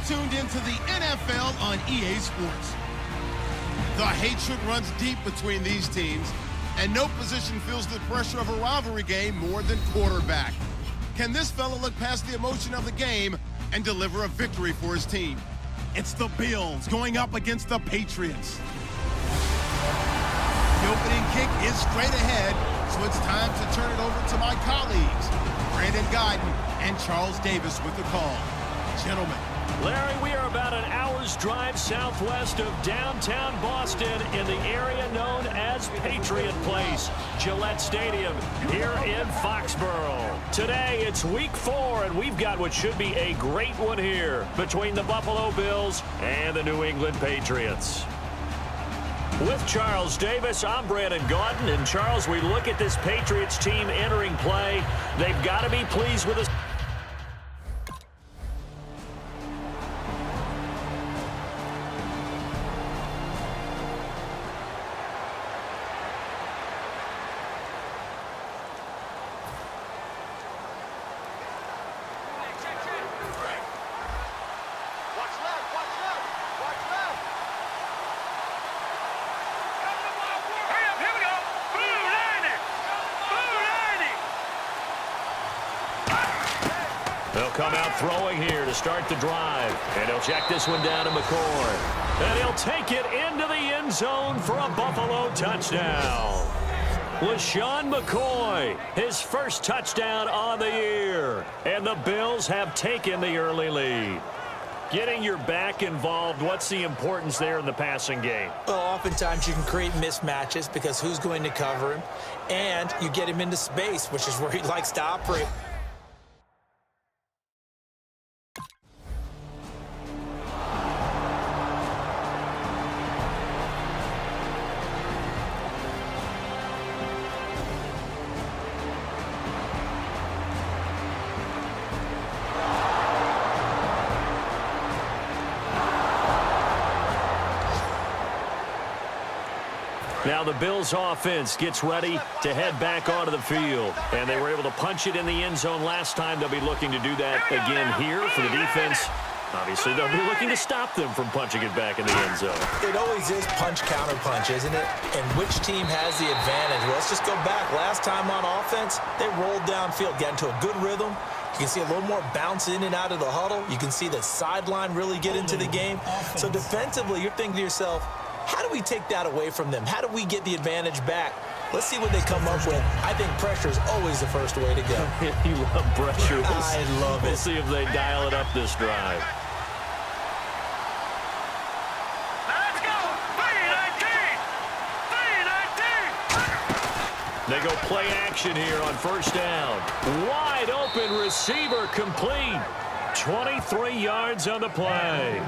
tuned into the NFL on EA Sports. The hatred runs deep between these teams, and no position feels the pressure of a rivalry game more than quarterback. Can this fella look past the emotion of the game and deliver a victory for his team? It's the Bills going up against the Patriots. The opening kick is straight ahead, so it's time to turn it over to my colleagues, Brandon Guyton and Charles Davis with the call. Gentlemen. Larry, we are about an hour's drive southwest of downtown Boston in the area known as Patriot Place, Gillette Stadium, here in Foxborough. Today, it's week 4, and we've got what should be a great one here between the Buffalo Bills and the New England Patriots. With Charles Davis, I'm Brandon Guyton, and Charles, we look at this Patriots team entering play. They've got to be pleased with us. They'll come out throwing here to start the drive. And he'll check this one down to McCoy. And he'll take it into the end zone for a Buffalo touchdown. LaShawn McCoy, his first touchdown on the year. And the Bills have taken the early lead. Getting your back involved, what's the importance there in the passing game? Well, oftentimes you can create mismatches because who's going to cover him? And you get him into space, which is where he likes to operate. Now the Bills offense gets ready to head back onto the field. And they were able to punch it in the end zone last time. They'll be looking to do that again here for the defense. Obviously, they'll be looking to stop them from punching it back in the end zone. It always is punch-counter-punch, isn't it? And which team has the advantage? Well, let's just go back. Last time on offense, they rolled downfield, got into a good rhythm. You can see a little more bounce in and out of the huddle. You can see the sideline really get into the game. So defensively, you're thinking to yourself, how do we take that away from them? How do we get the advantage back? Let's see what they come up with. I think pressure is always the first way to go. You love pressure. I love it. We'll see if they dial it up this drive. Let's go! 3-19! They go play action here on first down. Wide open receiver complete. 23 yards on the play.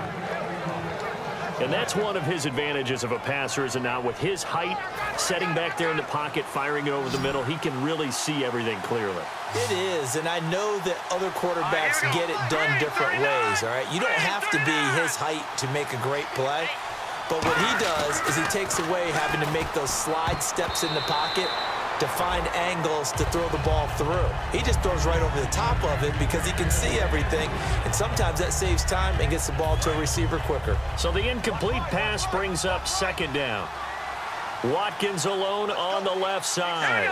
And that's one of his advantages of a passer, is it not? With his height, setting back there in the pocket, firing it over the middle, he can really see everything clearly. It is, and I know that other quarterbacks get it done different ways, all right? You don't have to be his height to make a great play, but what he does is he takes away having to make those slide steps in the pocket to find angles to throw the ball through. He just throws right over the top of it because he can see everything, and sometimes that saves time and gets the ball to a receiver quicker. So the incomplete pass brings up second down. Watkins alone on the left side.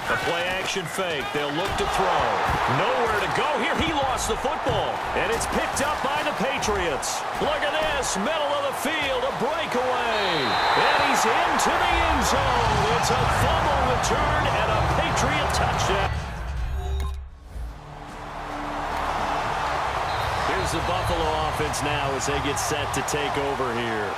A play-action fake. They'll look to throw. Nowhere to go here. He lost the football. And it's picked up by the Patriots. Look at this. Middle of the field. A breakaway. And he's into the end zone. It's a fumble return and a Patriot touchdown. Here's the Buffalo offense now as they get set to take over here.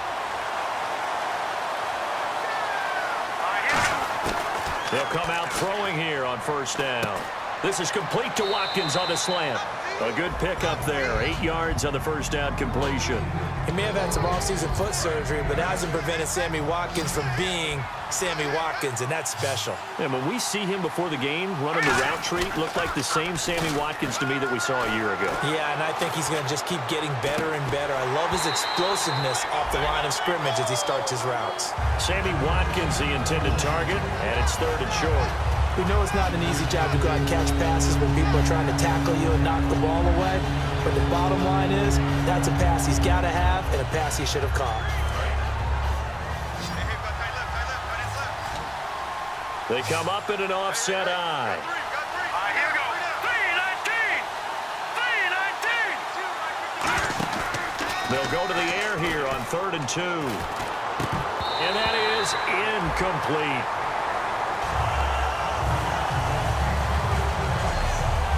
They'll come out throwing here on first down. This is complete to Watkins on the slant. A good pickup there. 8 yards on the first down completion. He may have had some offseason foot surgery, but that hasn't prevented Sammy Watkins from being Sammy Watkins, and that's special. And when we see him before the game running the route tree, it looked like the same Sammy Watkins to me that we saw a year ago. Yeah, and I think he's going to just keep getting better and better. I love his explosiveness off the line of scrimmage as he starts his routes. Sammy Watkins, the intended target, and it's third and short. We know it's not an easy job to go out and catch passes when people are trying to tackle you and knock the ball away. But the bottom line is, that's a pass he's got to have and a pass he should have caught. They come up in an offset eye. Here we go. 3-19. They'll go to the air here on 3rd and 2. And that is incomplete.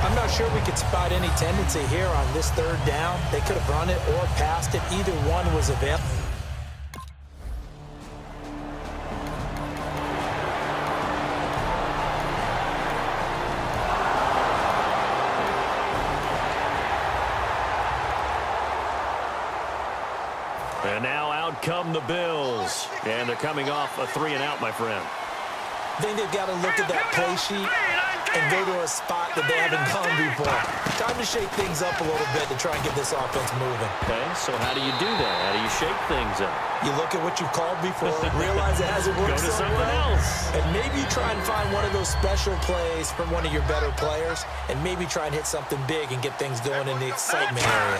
I'm not sure we could spot any tendency here on this 3rd down. They could have run it or passed it. Either one was available. And now out come the Bills. And they're coming off a 3-and-out, my friend. I think they've got to look at that play sheet and go to a spot that they haven't gone before. Time to shake things up a little bit to try and get this offense moving. Okay, so how do you do that? How do you shake things up? You look at what you've called before, realize it hasn't worked Go to so something well, else. and maybe try and find one of those special plays from one of your better players, and maybe try and hit something big and get things going in the excitement area.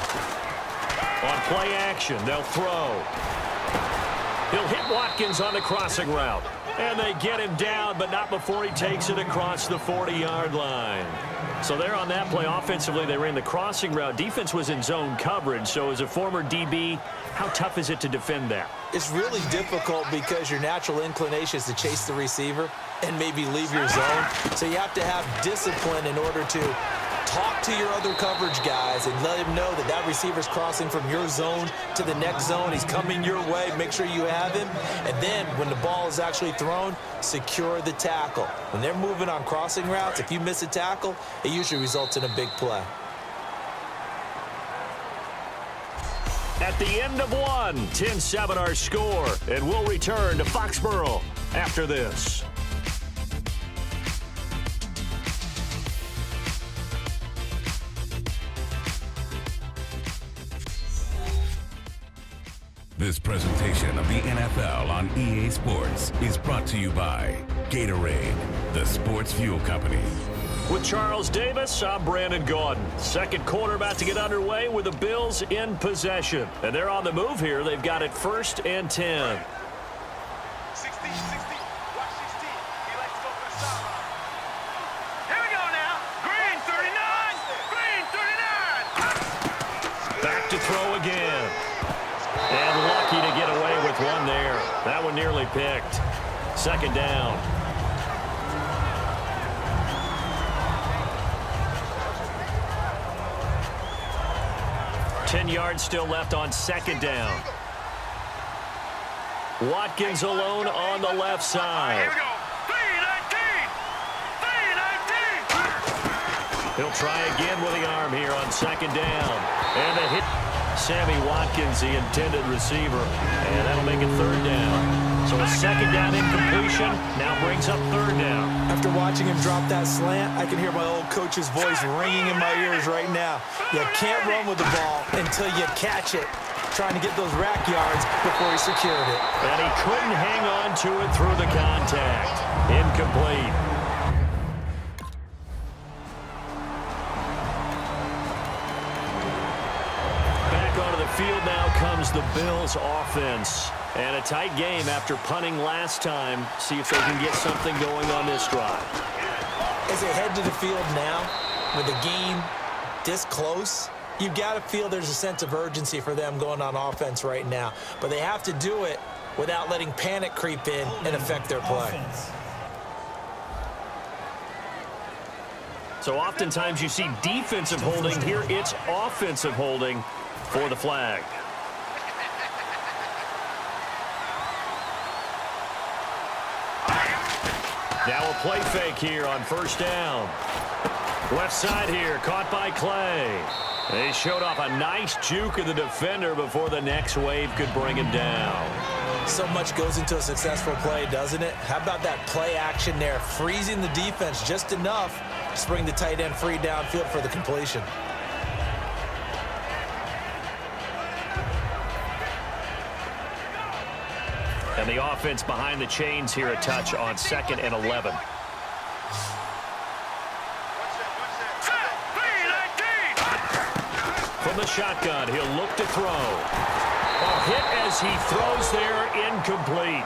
On play action, they'll throw. He'll hit Watkins on the crossing route. And they get him down, but not before he takes it across the 40-yard line. So there on that play, offensively, they ran the crossing route. Defense was in zone coverage. So as a former DB, how tough is it to defend that? It's really difficult because your natural inclination is to chase the receiver and maybe leave your zone. So you have to have discipline in order to talk to your other coverage guys and let him know that that receiver's crossing from your zone to the next zone. He's coming your way. Make sure you have him. And then when the ball is actually thrown, secure the tackle. When they're moving on crossing routes, if you miss a tackle, it usually results in a big play. At the end of one, 10-7 our score. And we'll return to Foxborough after this. This presentation of the NFL on EA Sports is brought to you by Gatorade, the sports fuel company. With Charles Davis, I'm Brandon Gaudin. Second quarter about to get underway with the Bills in possession. And they're on the move here. They've got it 1st and 10. 60, 60. Watch 16. He likes to go for the sideline. Here we go now. Green 39. Green 39. Back to throw again. And lucky to get away with one there. That one nearly picked. 2nd down. Ten yards still left on 2nd down. Watkins alone on the left side. Here we go. 3-19. 3-19. He'll try again with the arm here on 2nd down. And a hit. Sammy Watkins, the intended receiver. And that'll make it 3rd down. So a 2nd down incompletion now brings up 3rd down. After watching him drop that slant, I can hear my old coach's voice ringing in my ears right now. You can't run with the ball until you catch it. Trying to get those rack yards before he secured it. And he couldn't hang on to it through the contact. Incomplete. Field now comes the Bills offense. And a tight game after punting last time. See if they can get something going on this drive. As they head to the field now, with the game this close, you've got to feel there's a sense of urgency for them going on offense right now. But they have to do it without letting panic creep in and affect their play. So oftentimes you see defensive holding. Here it's offensive holding for the flag. Now a play fake here on 1st down. Left side here, caught by Clay. They showed off a nice juke of the defender before the next wave could bring him down. So much goes into a successful play, doesn't it? How about that play action there, freezing the defense just enough to bring the tight end free downfield for the completion. And the offense behind the chains here, a touch on 2nd and 11. From the shotgun, he'll look to throw. A hit as he throws there, incomplete.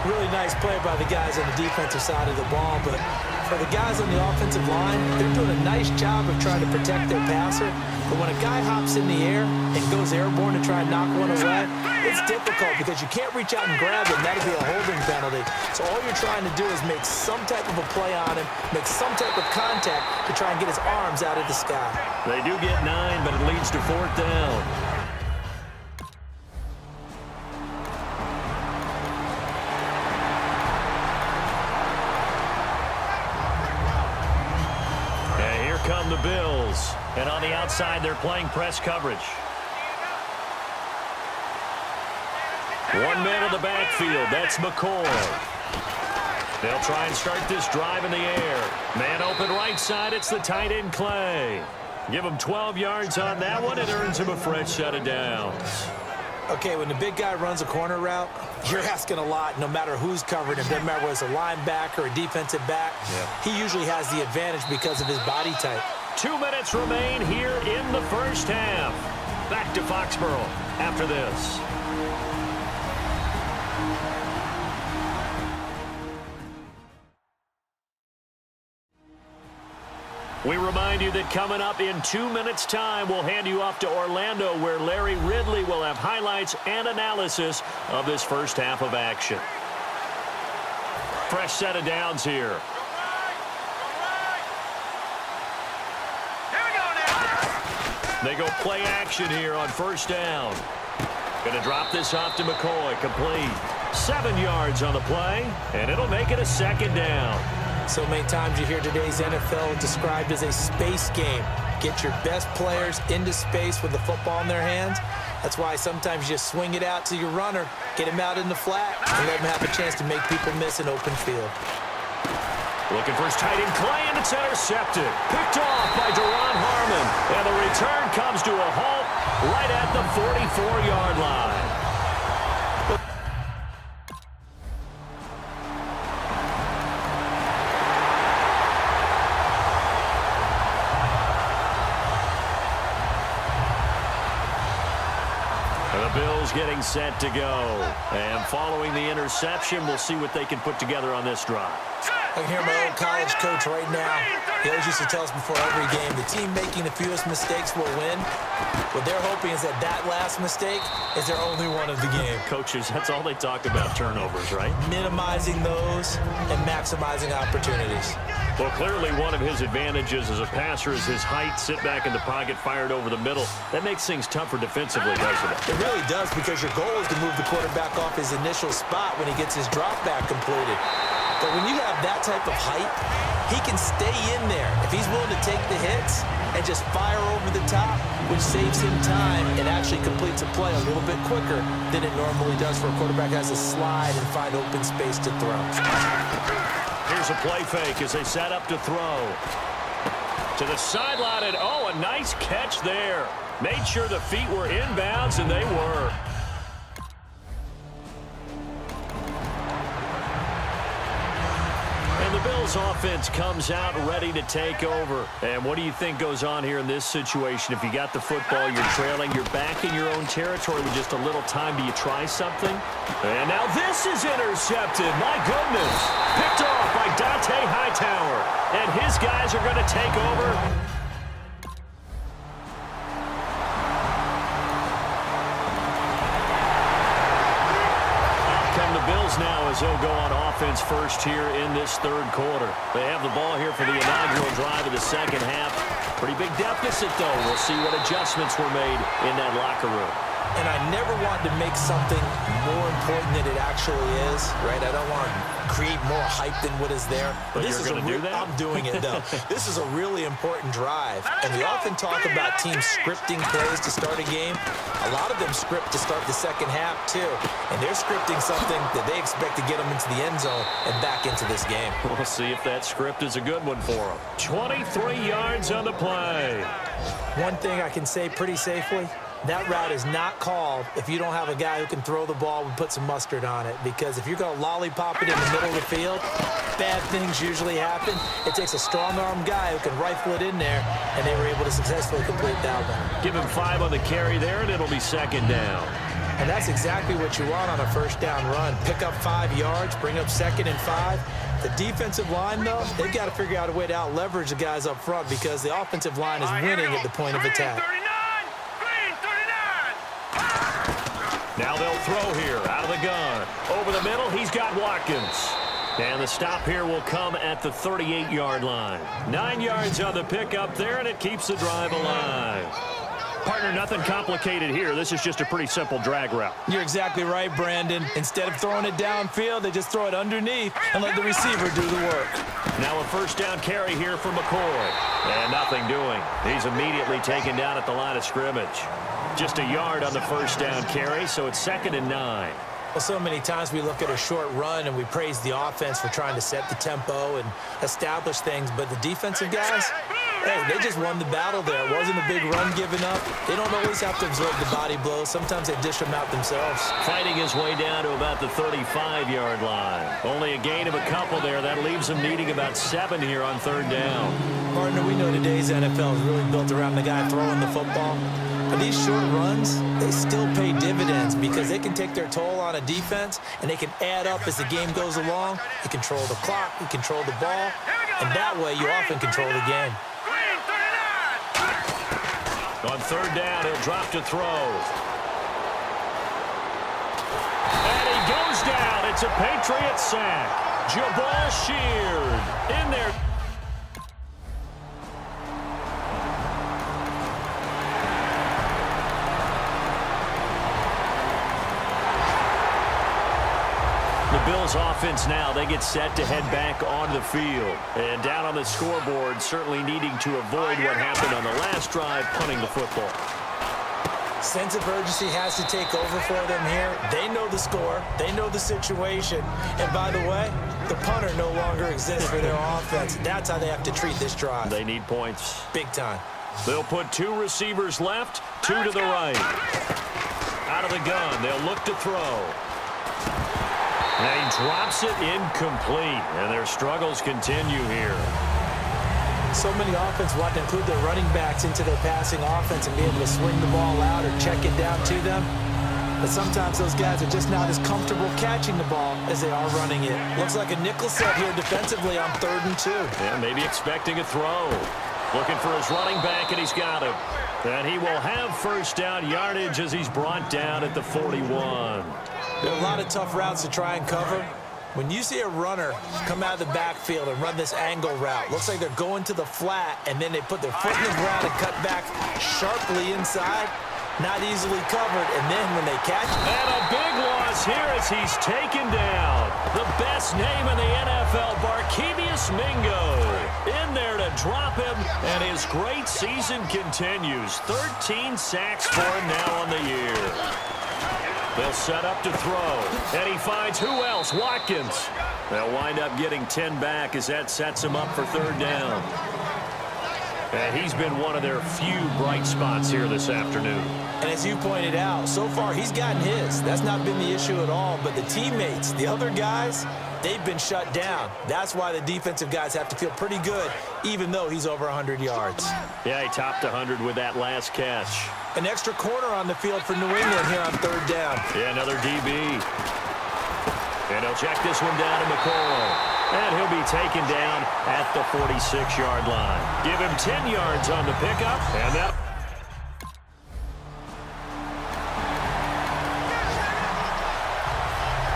Really nice play by the guys on the defensive side of the ball, but for the guys on the offensive line, they're doing a nice job of trying to protect their passer. But when a guy hops in the air and goes airborne to try and knock one away, it's difficult because you can't reach out and grab it, and that'd be a holding penalty. So all you're trying to do is make some type of a play on him, make some type of contact to try and get his arms out of the sky. They do get 9, but it leads to 4th down. Come the Bills, and on the outside they're playing press coverage. 1 man in the backfield, that's McCoy. They'll try and start this drive in the air. Man open right side, it's the tight end Clay. Give him 12 yards on that one, it earns him a fresh set of downs. Okay, when the big guy runs a corner route, you're asking a lot no matter who's covering him. Doesn't matter whether it's a linebacker or a defensive back. Yeah. He usually has the advantage because of his body type. 2 minutes remain here in the first half. Back to Foxborough after this. We remind you that coming up in 2 minutes' time, we'll hand you off to Orlando, where Larry Ridley will have highlights and analysis of this first half of action. Fresh set of downs here. They go play action here on first down. Going to drop this off to McCoy, complete. 7 yards on the play, and it'll make it a 2nd down. So many times you hear today's NFL described as a space game. Get your best players into space with the football in their hands. That's why sometimes you just swing it out to your runner, get him out in the flat, and let him have a chance to make people miss an open field. Looking for his tight end Clay, and it's intercepted. Picked off by Duron Harmon, and the return comes to a halt right at the 44-yard line. Bills getting set to go. And following the interception, we'll see what they can put together on this drive. I can hear my old college coach right now. He always used to tell us before every game, the team making the fewest mistakes will win. What they're hoping is that that last mistake is their only one of the game. Coaches, that's all they talk about, turnovers, right? Minimizing those and maximizing opportunities. Well, clearly one of his advantages as a passer is his height, sit back in the pocket, fired over the middle. That makes things tougher defensively, doesn't it? It really does, because your goal is to move the quarterback off his initial spot when he gets his drop back completed. But when you have that type of height, he can stay in there if he's willing to take the hits and just fire over the top, which saves him time and actually completes a play a little bit quicker than it normally does for a quarterback who has to slide and find open space to throw. Here's a play fake as they set up to throw. To the sideline, and oh, a nice catch there. Made sure the feet were inbounds, and they were. And the Bills offense comes out ready to take over. And what do you think goes on here in this situation? If you got the football, you're trailing, you're back in your own territory with just a little time. Do you try something? And now this is intercepted. My goodness. Picked off by Dante Hightower. And his guys are going to take over. Bills now as they'll go on offense first here in this third quarter. They have the ball here for the inaugural drive of the second half. Pretty big deficit, though. We'll see what adjustments were made in that locker room. And I never want to make something more important than it actually is, right? I don't want to create more hype than what is there. But this you're going to do that? I'm doing it, though. This is a really important drive. And we often talk about teams scripting plays to start a game. A lot of them script to start the second half, too. And they're scripting something that they expect to get them into the end zone and back into this game. We'll see if that script is a good one for them. 23 yards on the play. One thing I can say pretty safely, that route is not called if you don't have a guy who can throw the ball and put some mustard on it. Because if you're going to lollipop it in the middle of the field, bad things usually happen. It takes a strong-arm guy who can rifle it in there, and they were able to successfully complete that one. Give him 5 on the carry there, and it'll be second down. And that's exactly what you want on a first down run. Pick up 5 yards, bring up 2nd and 5. The defensive line, though, they've got to figure out a way to out-leverage the guys up front because the offensive line is winning at the point of attack. Now they'll throw here out of the gun. Over the middle, he's got Watkins. And the stop here will come at the 38-yard line. 9 yards on the pickup there, and it keeps the drive alive. Partner, nothing complicated here. This is just a pretty simple drag route. You're exactly right, Brandon. Instead of throwing it downfield, they just throw it underneath and let the receiver do the work. Now a first down carry here for McCoy. And nothing doing. He's immediately taken down at the line of scrimmage. Just a yard on the first down carry, so it's 2nd and 9. Well, so many times we look at a short run and we praise the offense for trying to set the tempo and establish things, but the defensive guys, hey, they just won the battle there. It wasn't a big run given up. They don't always have to absorb the body blows. Sometimes they dish them out themselves. Fighting his way down to about the 35-yard line. Only a gain of a couple there. That leaves him needing about 7 here on 3rd down. Partner, we know today's NFL is really built around the guy throwing the football. But these short runs, they still pay dividends because they can take their toll on a defense and they can add up as the game goes along. You control the clock, you control the ball, and that way you often control the game. On 3rd down, he'll drop to throw. And he goes down. It's a Patriot sack. Jabal Sheard in there. The Bills offense now, they get set to head back on the field. And down on the scoreboard, certainly needing to avoid what happened on the last drive, punting the football. Sense of urgency has to take over for them here. They know the score. They know the situation. And by the way, the punter no longer exists for their offense. That's how they have to treat this drive. They need points. Big time. They'll put 2 receivers left, 2 to the right. Out of the gun, they'll look to throw. And he drops it incomplete, and their struggles continue here. So many offense want to include their running backs into their passing offense and be able to swing the ball out or check it down to them. But sometimes those guys are just not as comfortable catching the ball as they are running it. Looks like a nickel set here defensively on 3rd and 2. Yeah, maybe expecting a throw. Looking for his running back, and he's got him. And he will have first down yardage as he's brought down at the 41. There are a lot of tough routes to try and cover. When you see a runner come out of the backfield and run this angle route, looks like they're going to the flat, and then they put their foot in the ground and cut back sharply inside. Not easily covered, and then when they catch it. And a big loss here as he's taken down. The best name in the NFL, Barkevious Mingo. In there to drop him, and his great season continues. 13 sacks for him now on the year. They'll set up to throw, and he finds who else? Watkins. They'll wind up getting 10 back as that sets him up for 3rd down. And he's been one of their few bright spots here this afternoon. And as you pointed out, so far he's gotten his. That's not been the issue at all, but the teammates, the other guys, they've been shut down. That's why the defensive guys have to feel pretty good, even though he's over 100 yards. Yeah, he topped 100 with that last catch. An extra corner on the field for New England here on 3rd down. Yeah, another DB. And he'll check this one down to McCoy. And he'll be taken down at the 46-yard line. Give him 10 yards on the pickup, and that...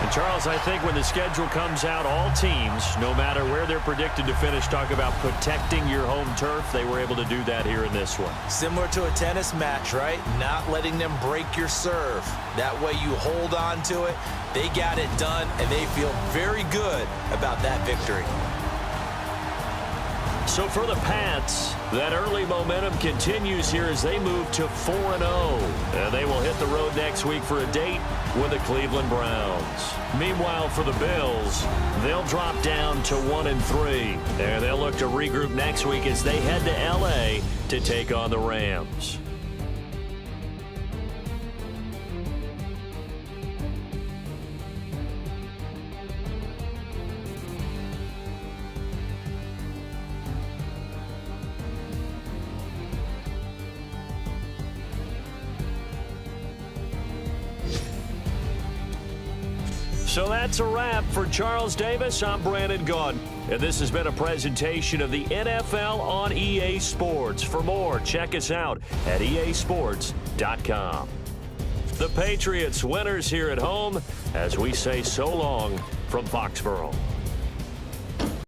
And Charles, I think when the schedule comes out, all teams, no matter where they're predicted to finish, talk about protecting your home turf. They were able to do that here in this one. Similar to a tennis match, right? Not letting them break your serve. That way you hold on to it. They got it done, and they feel very good about that victory. So for the Pats, that early momentum continues here as they move to 4-0. And they will hit the road next week for a date with the Cleveland Browns. Meanwhile, for the Bills, they'll drop down to 1-3. And they'll look to regroup next week as they head to L.A. to take on the Rams. So that's a wrap. For Charles Davis, I'm Brandon Gaudin. And this has been a presentation of the NFL on EA Sports. For more, check us out at easports.com. The Patriots winners here at home as we say so long from Foxborough.